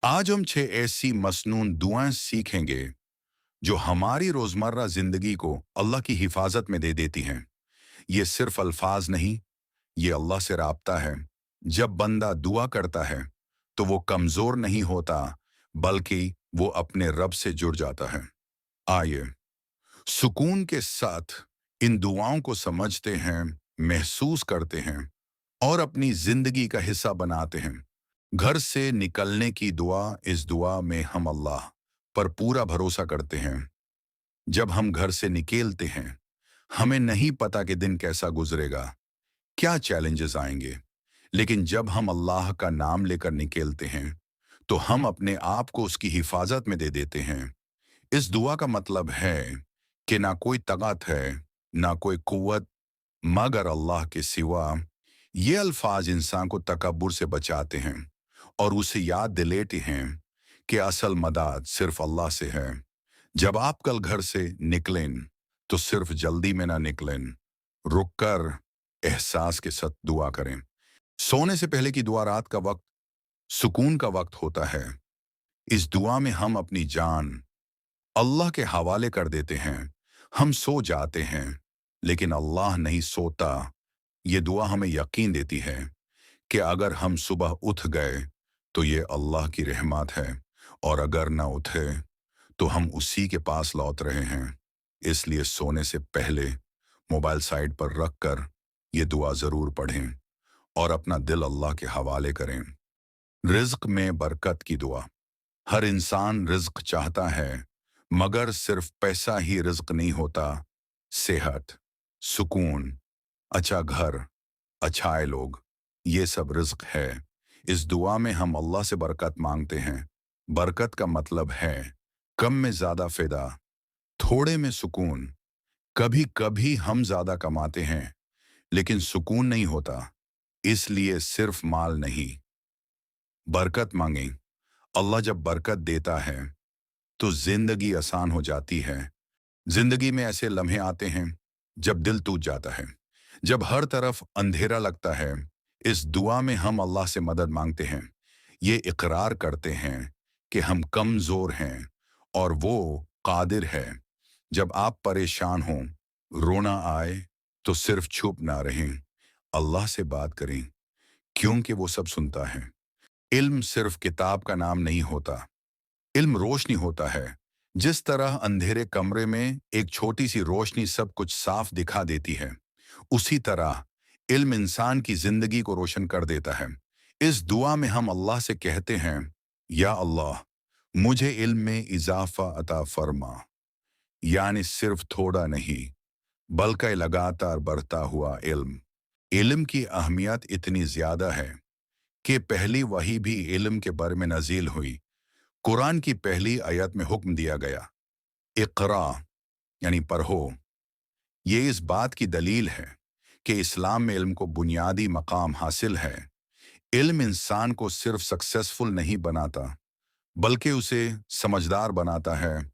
आज हम 6 ऐसी मसनून दुआएं सीखेंगे जो हमारी रोजमर्रा जिंदगी को अल्लाह की हिफाजत में दे देती हैं। ये सिर्फ अल्फाज नहीं, ये अल्लाह से राब्ता है। जब बंदा दुआ करता है तो वो कमजोर नहीं होता, बल्कि वो अपने रब से जुड़ जाता है। आइए सुकून के साथ इन दुआओं को समझते हैं, महसूस करते हैं और अपनी जिंदगी का हिस्सा बनाते हैं। घर से निकलने की दुआ। इस दुआ में हम अल्लाह पर पूरा भरोसा करते हैं। जब हम घर से निकलते हैं, हमें नहीं पता कि दिन कैसा गुजरेगा, क्या चैलेंजेस आएंगे। लेकिन जब हम अल्लाह का नाम लेकर निकलते हैं तो हम अपने आप को उसकी हिफाजत में दे देते हैं। इस दुआ का मतलब है कि ना कोई ताकत है, ना कोई कुव्वत, मगर अल्लाह के सिवा। ये अल्फाज इंसान को तकब्बुर से बचाते हैं और उसे याद दिलाते हैं कि असल मदद सिर्फ अल्लाह से है। जब आप कल घर से निकलें तो सिर्फ जल्दी में ना निकलें, रुक कर एहसास के साथ दुआ करें। सोने से पहले की दुआ रात का वक्त सुकून का वक्त होता है। इस दुआ में हम अपनी जान अल्लाह के हवाले कर देते हैं। हम सो जाते हैं लेकिन अल्लाह नहीं सोता। ये दुआ हमें यकीन देती है कि अगर हम सुबह उठ गए तो ये अल्लाह की रहमत है, और अगर ना उठे तो हम उसी के पास लौट रहे हैं। इसलिए सोने से पहले मोबाइल साइड पर रख कर ये दुआ ज़रूर पढ़ें और अपना दिल अल्लाह के हवाले करें। रिज्क में बरकत की दुआ। हर इंसान रिज्क चाहता है, मगर सिर्फ पैसा ही रिज्क नहीं होता। सेहत, सुकून, अच्छा घर, अच्छाए लोग, ये सब रिज्क है। इस दुआ में हम अल्लाह से बरकत मांगते हैं। बरकत का मतलब है कम में ज्यादा फायदा, थोड़े में सुकून। कभी कभी हम ज्यादा कमाते हैं लेकिन सुकून नहीं होता, इसलिए सिर्फ माल नहीं, बरकत मांगें। अल्लाह जब बरकत देता है तो जिंदगी आसान हो जाती है। जिंदगी में ऐसे लम्हे आते हैं जब दिल टूट जाता है, जब हर तरफ अंधेरा लगता है। इस दुआ में हम अल्लाह से मदद मांगते हैं। ये इकरार करते हैं कि हम कमजोर हैं और वो कादिर है। जब आप परेशान हों, रोना आए, तो सिर्फ चुप ना रहें, अल्लाह से बात करें, क्योंकि वो सब सुनता है। इल्म सिर्फ किताब का नाम नहीं होता, इल्म रोशनी होता है। जिस तरह अंधेरे कमरे में एक छोटी सी रोशनी सब कुछ साफ दिखा देती है, उसी तरह इल्म इंसान की जिंदगी को रोशन कर देता है। इस दुआ में हम अल्लाह से कहते हैं, या अल्लाह, मुझे इल्म में इजाफा अता फरमा। यानी सिर्फ थोड़ा नहीं, बल्कि लगातार बढ़ता हुआ इल्म। इल्म की अहमियत इतनी ज्यादा है कि पहली वही भी इल्म के बारे में नाजिल हुई। कुरान की पहली आयत में हुक्म दिया गया, इक़रा, यानी पढ़ो। ये इस बात की दलील है कि इस्लाम में इल्म को बुनियादी मकाम हासिल है। इल्म इंसान को सिर्फ सक्सेसफुल नहीं बनाता, बल्कि उसे समझदार बनाता है।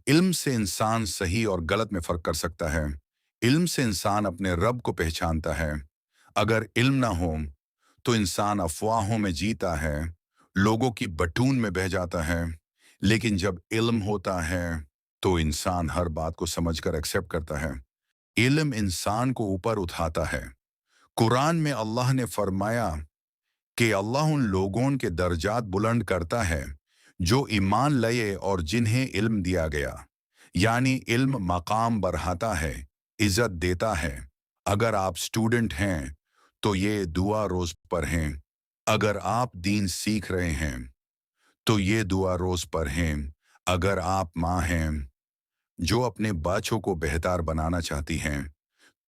इल्म से इंसान सही और गलत में फ़र्क कर सकता है। इल्म से इंसान अपने रब को पहचानता है। अगर इल्म ना हो तो इंसान अफवाहों में जीता है, लोगों की बटून में बह जाता है। लेकिन जब इल्म होता है तो इंसान हर बात को समझकर एक्सेप्ट करता है। इल्म इंसान को ऊपर उठाता है। कुरान में अल्लाह ने फरमाया कि अल्लाह उन लोगों के दर्जात बुलंद करता है जो ईमान लाए और जिन्हें इल्म दिया गया। यानी इल्म मकाम बढ़ाता है, इज्जत देता है। अगर आप स्टूडेंट हैं तो ये दुआ रोज पढ़ें। अगर आप दीन सीख रहे हैं तो ये दुआ रोज पढ़ें। अगर आप माँ हैं जो अपने बच्चों को बेहतर बनाना चाहती हैं,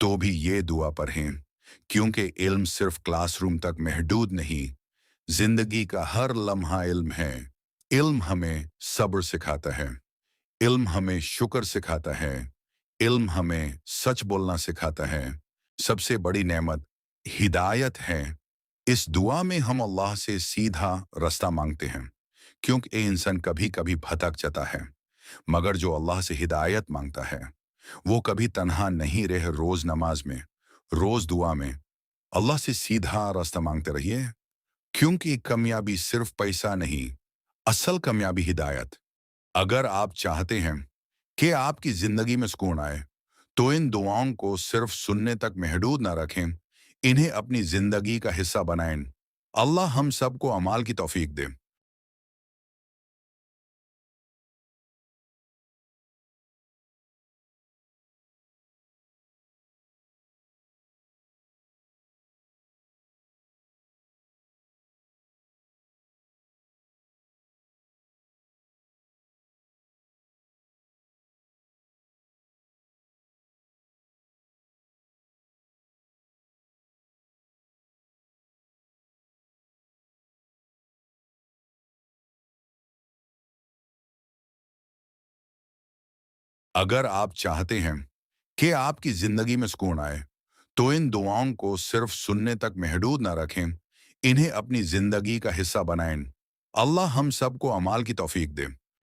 तो भी ये दुआ पढ़ें, क्योंकि इल्म सिर्फ क्लासरूम तक महदूद नहीं, जिंदगी का हर लम्हा इल्म है। इल्म हमें सब्र सिखाता है, इल्म हमें शुक्र सिखाता है, इल्म हमें सच बोलना सिखाता है। सबसे बड़ी नेमत हिदायत है। इस दुआ में हम अल्लाह से सीधा रास्ता मांगते हैं, क्योंकि ये इंसान कभी कभी भटक जाता है। मगर जो अल्लाह से हिदायत मांगता है वो कभी तन्हा नहीं रहे। रोज नमाज में, रोज दुआ में अल्लाह से सीधा रास्ता मांगते रहिए, क्योंकि कामयाबी सिर्फ पैसा नहीं, اصل کامیابی ہدایت. اگر آپ چاہتے ہیں کہ آپ کی زندگی میں سکون آئے تو ان دعاؤں کو صرف سننے تک محدود نہ رکھیں، انہیں اپنی زندگی کا حصہ بنائیں. اللہ ہم سب کو اعمال کی توفیق دے. اگر آپ چاہتے ہیں کہ آپ کی زندگی میں سکون آئے تو ان دعاؤں کو صرف سننے تک محدود نہ رکھیں، انہیں اپنی زندگی کا حصہ بنائیں. اللہ ہم سب کو اعمال کی توفیق دے.